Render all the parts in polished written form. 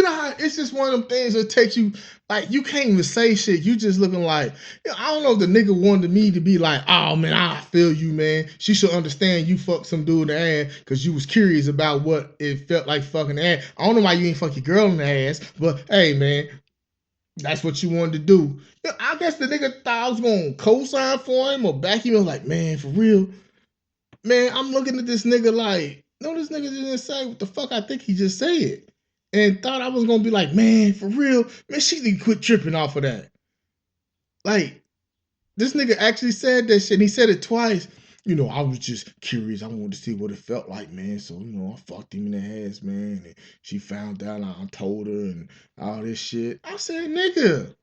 know how it's just one of them things that takes you, like, you can't even say shit. You just looking like, I don't know if the nigga wanted me to be like, oh man, I feel you, man. She should understand you fucked some dude in the ass because you was curious about what it felt like fucking the ass. I don't know why you ain't fuck your girl in the ass, but hey, man, that's what you wanted to do. I guess the nigga thought I was gonna co-sign for him or back him. I was like, man, for real, man, I'm looking at this nigga like, no, this nigga didn't say what the fuck I think he just said. And thought I was gonna be like, man, for real, man, she need to quit tripping off of that. Like, this nigga actually said that shit, and he said it twice. I was just curious. I wanted to see what it felt like, man. So, I fucked him in the ass, man. And she found out, I told her and all this shit. I said, nigga,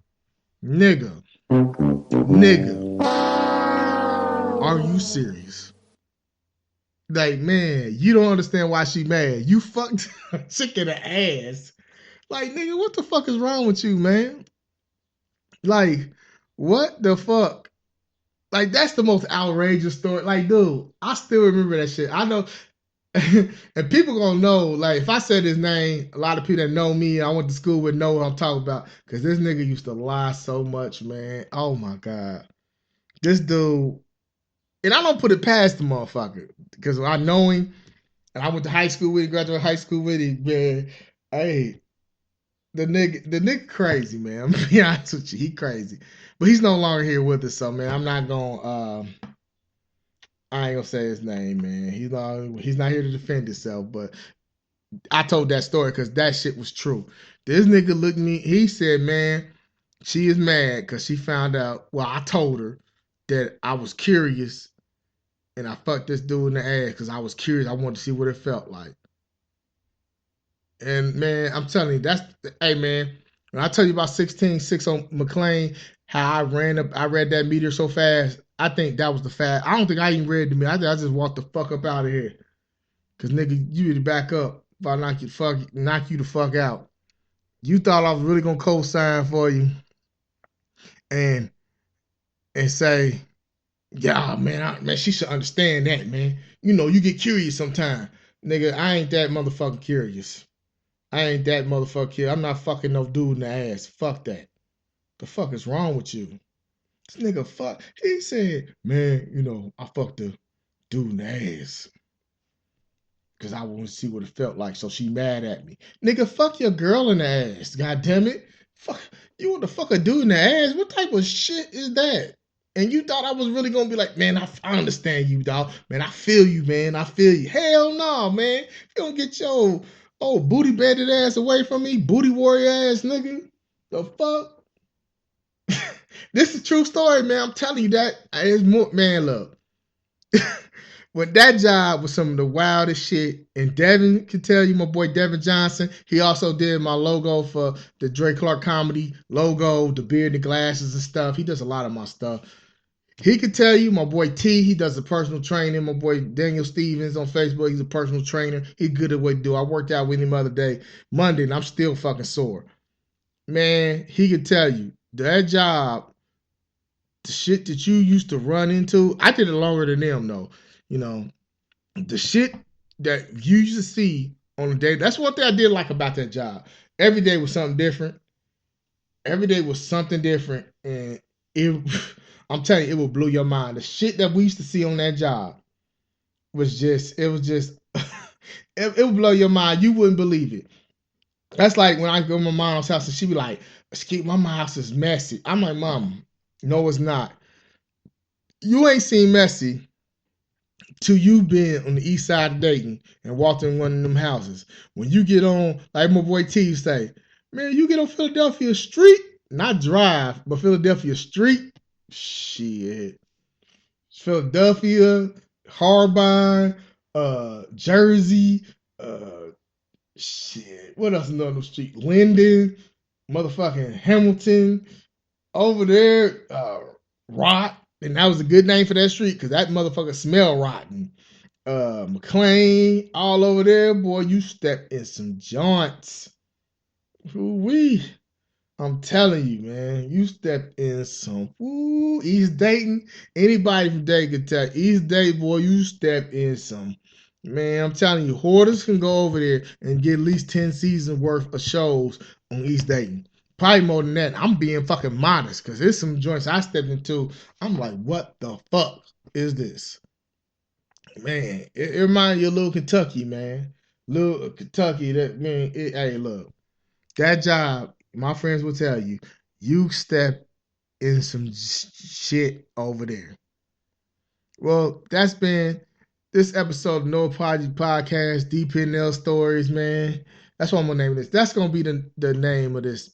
are you serious? Like, man, you don't understand why she mad. You fucked a chick in the ass. Like, nigga, what the fuck is wrong with you, man? Like, what the fuck? Like, that's the most outrageous story. Like, dude, I still remember that shit. I know, and people gonna know, like, if I said his name, a lot of people that know me, I went to school with, know what I'm talking about. Because this nigga used to lie so much, man. Oh, my God. This dude, and I don't put it past the motherfucker. Because I know him, and I went to high school with him, graduated high school with him, man. Hey, the nigga crazy, man. I'm gonna be honest with you, he crazy. But he's no longer here with us, so man, I'm not gonna I ain't gonna say his name, man. He's not here to defend himself, but I told that story because that shit was true. This nigga looked at me, he said, man, she is mad because she found out, well, I told her that I was curious and I fucked this dude in the ass because I was curious. I wanted to see what it felt like. And man, I'm telling you, hey man, when I tell you about 16-6 on McLean, how I read that meter so fast, I think that was the fast. I don't think I even read the meter. I think I just walked the fuck up out of here. Cause nigga, you need to back up if I knock you the fuck out. You thought I was really gonna co-sign for you and say, yeah, man, she should understand that, man. You get curious sometimes. Nigga, I ain't that motherfucking curious. I ain't that motherfucker kid. I'm not fucking no dude in the ass. Fuck that. The fuck is wrong with you? This nigga fuck. He said, man, I fucked the dude in the ass. Cause I want to see what it felt like. So she mad at me. Nigga, fuck your girl in the ass. God damn it. Fuck. You want to fuck a dude in the ass? What type of shit is that? And you thought I was really gonna be like, man, I understand you, dog. Man, I feel you, man. I feel you. Hell no, man. You don't get your booty bedded ass away from me, booty warrior ass nigga. The fuck? This is a true story, man. I'm telling you that. It's more, man, look. When that job was some of the wildest shit, and Devin can tell you, my boy Devin Johnson, he also did my logo for the Dre Clark Comedy logo, the beard, the glasses and stuff. He does a lot of my stuff. He could tell you, my boy T, he does the personal training. My boy Daniel Stevens on Facebook, he's a personal trainer. He's good at what he do. I worked out with him the other day, Monday, and I'm still fucking sore. Man, he could tell you, that job, the shit that you used to run into, I did it longer than them though. The shit that you used to see on a day, that's one thing I did like about that job. Every day was something different. Every day was something different. And I'm telling you, it will blow your mind. The shit that we used to see on that job it would blow your mind. You wouldn't believe it. That's like when I go to my mom's house and she be like, "Excuse my mom's house is messy." I'm like, "Mom, no, it's not. You ain't seen messy till you been on the east side of Dayton and walked in one of them houses. When you get on, like my boy T say, man, you get on Philadelphia Street, not Drive, but Philadelphia Street. Shit. Philadelphia, Harbine, Jersey, shit. What else is on the street? Linden, motherfucking Hamilton, over there, Rot. And that was a good name for that street because that motherfucker smell rotten. McLean, all over there, boy, you step in some joints. Ooh-wee. I'm telling you, man, you step in some East Dayton. Anybody from Dayton can tell East Dayton, boy, you step in some Man, I'm telling you, hoarders can go over there and get at least 10 seasons worth of shows on East Dayton. Probably more than that. I'm being fucking modest because there's some joints I stepped into. I'm like, what the fuck is this? Man, it reminds you of Little Kentucky, man. Little Kentucky, that man, hey, look, that job, my friends will tell you, you step in some shit over there. Well, that's been this episode of No Apology Podcast, DP&L Stories, man. That's what I'm gonna name this. That's gonna be the name of this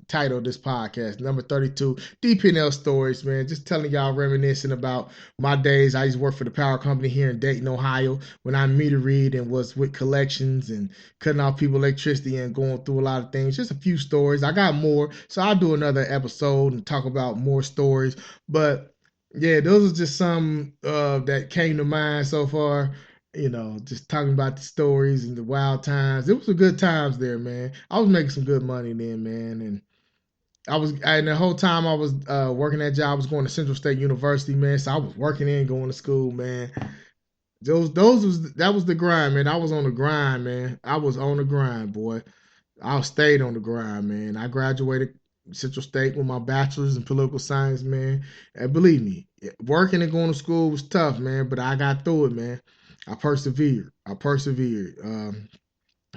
title of this podcast, number 32, DP&L Stories, man. Just telling y'all, reminiscing about my days. I used to work for the power company here in Dayton, Ohio, when I meter read and was with collections and cutting off people electricity and going through a lot of things. Just a few stories. I got more, so I'll do another episode and talk about more stories. But yeah, those are just some that came to mind so far. You know, just talking about the stories and the wild times. It was some good times there, man. I was making some good money then, man, and and the whole time I was working that job, I was going to Central State University, man. So I was working and going to school, man. That was the grind, man. I was on the grind, man. I was on the grind, boy. I stayed on the grind, man. I graduated Central State with my bachelor's in political science, man. And believe me, working and going to school was tough, man, but I got through it, man. I persevered. I persevered.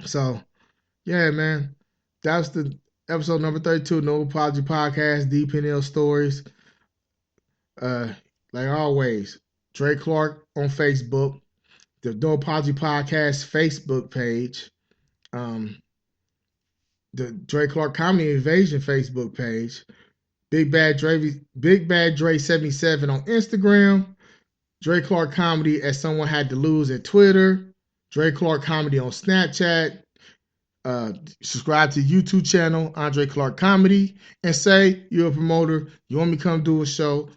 So, yeah, man. That's the episode number 32, No Apology Podcast, DP&L Stories. Uh, like always, Dre Clark on Facebook, the No Apology Podcast Facebook page. Um, the Dre Clark Comedy Invasion Facebook page, Big Bad Dre 77 on Instagram, Dre Clark Comedy as someone had to lose at Twitter, Dre Clark Comedy on Snapchat. Subscribe to YouTube channel Andre Clark Comedy and say you're a promoter. You want me to come do a show?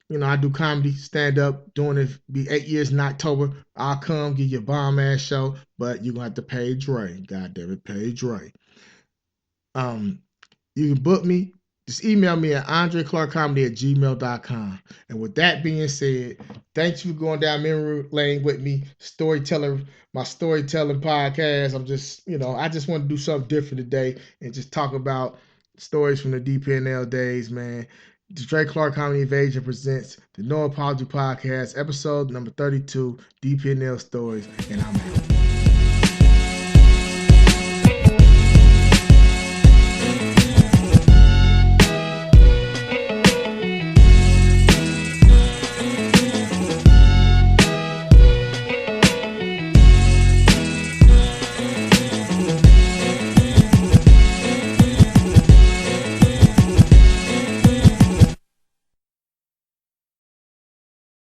You know, I do comedy, stand up, doing it, be 8 years in October. I'll come, give you a bomb ass show, but you're gonna have to pay Dre. God damn it, pay Dre. Um, you can book me. Just email me at andreclarkcomedy@gmail.com. And with that being said, thanks for going down memory lane with me. My storytelling podcast. I just want to do something different today and just talk about stories from the DP&L days, man. The Dre Clark Comedy Invasion presents the No Apology Podcast, episode number 32, DP&L Stories, and I'm out.